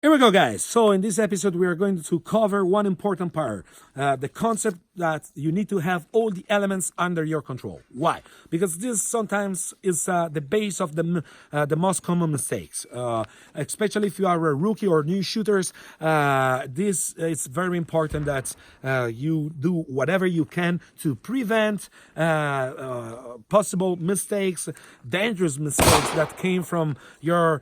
Here we go, guys. So in this episode, we are going to cover one important part, the concept that you need to have all the elements under your control. Why? Because this sometimes is the base of the most common mistakes, especially if you are a rookie or new shooters. This it's very important that you do whatever you can to prevent possible mistakes, dangerous mistakes that came from your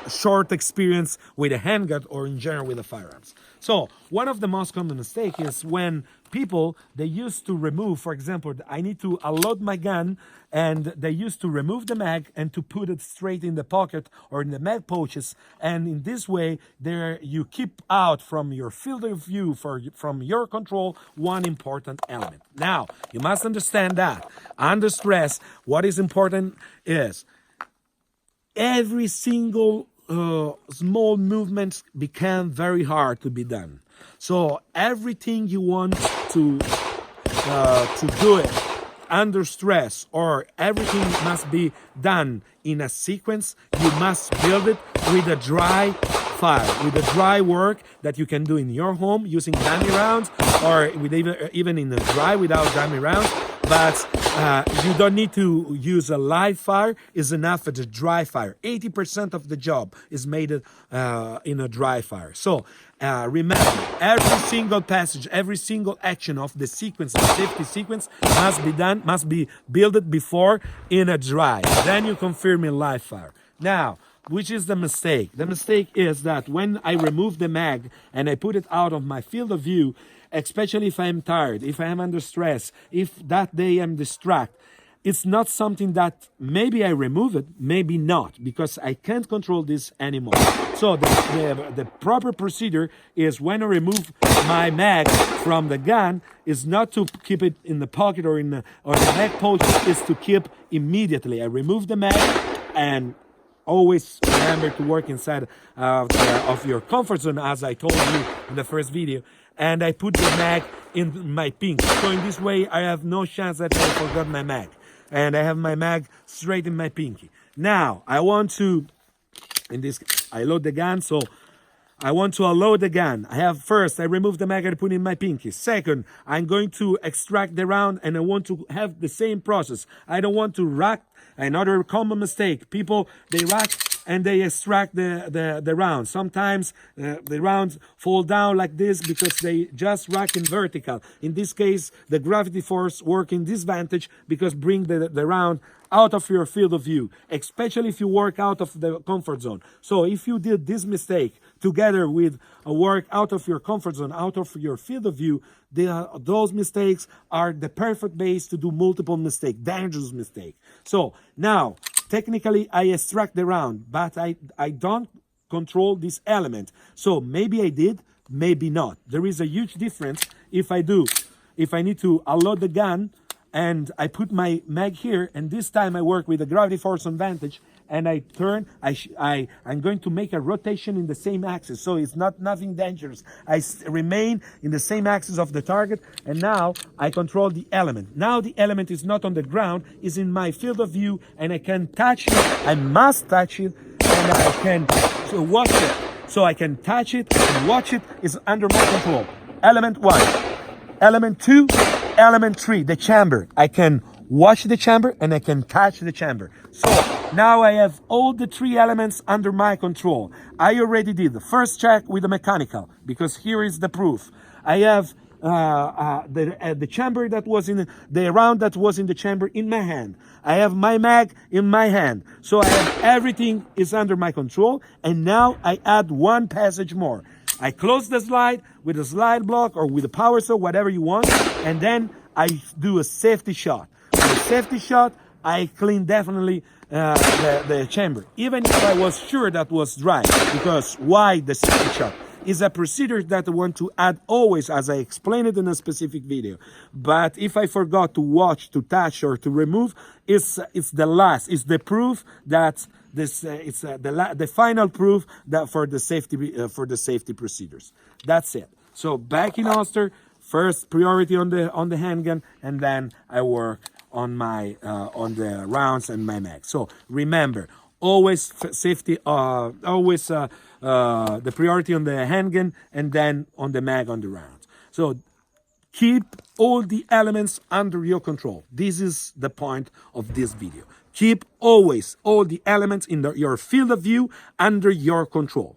short experience with a handgun or in general with the firearms. So one of the most common mistakes is when people they used to remove, for example, I need to unload my gun and they used to remove the mag and to put it straight in the pocket or in the mag pouches, and in this way there you keep out from your field of view from your control one important element. Now you must understand that under stress what is important is every single small movements become very hard to be done. So everything you want to do it under stress, or everything must be done in a sequence, you must build it with a dry fire, with a dry work that you can do in your home using dummy rounds, or with even in the dry without dummy rounds. But you don't need to use a live fire. It's enough at a dry fire. 80% of the job is made in a dry fire. So remember, every single passage, every single action of the sequence, the safety sequence, must be built before in a dry. Then you confirm in live fire. Now, which is the mistake? The mistake is that when I remove the mag and I put it out of my field of view, especially if I'm tired, if I am under stress, if that day I'm distracted, it's not something that maybe I remove it, maybe not, because I can't control this anymore. So the proper procedure is when I remove my mag from the gun is not to keep it in the pocket or the mag pouch, is to keep immediately. I remove the mag and always remember to work inside of your comfort zone, as I told you in the first video. And I put the mag in my pinky. So in this way, I have no chance that I forgot my mag. And I have my mag straight in my pinky. Now, I want to, I load the gun, so I want to unload the gun. I remove the mag and put it in my pinky. Second, I'm going to extract the round and I want to have the same process. I don't want to rack. Another common mistake, people, they rack and they extract the round. Sometimes the rounds fall down like this because they just rack in vertical. In this case, the gravity force work in disadvantage because bring the round out of your field of view, especially if you work out of the comfort zone. So if you did this mistake together with a work out of your comfort zone, out of your field of view, those mistakes are the perfect base to do multiple mistakes, dangerous mistakes. So now, technically, I extract the round, but I don't control this element. So maybe I did, maybe not. There is a huge difference if I need to unload the gun, and I put my mag here, and this time I work with the gravity force advantage, and I turn, I'm going to make a rotation in the same axis, so it's nothing dangerous. I remain in the same axis of the target, and now I control the element. Now the element is not on the ground, is in my field of view, and I can touch it, I must touch it, and I can watch it. So I can touch it and watch it, is under my control. Element 1. Element 2. Element 3, the chamber. I can watch the chamber and I can touch the chamber. So now I have all the 3 elements under my control. I already did the first check with the mechanical, because here is the proof. I have the chamber that was in the round that was in the chamber in my hand. I have my mag in my hand. So I have everything is under my control, and now I add one passage more. I close the slide with a slide block or with a power saw, whatever you want, and then I do a safety shot. With a safety shot, I clean definitely the chamber, even if I was sure that was dry. Because why the safety shot? Is a procedure that I want to add always, as I explained it in a specific video. But if I forgot to watch, to touch, or to remove, it's the last. It's the proof that this it's the final proof that for the safety procedures. That's it. So back in holster, first priority on the handgun, and then I work on my on the rounds and my mag. So remember, always safety, always the priority on the handgun, and then on the mag on the round. So keep all the elements under your control. This is the point of this video. Keep always all the elements in your field of view under your control.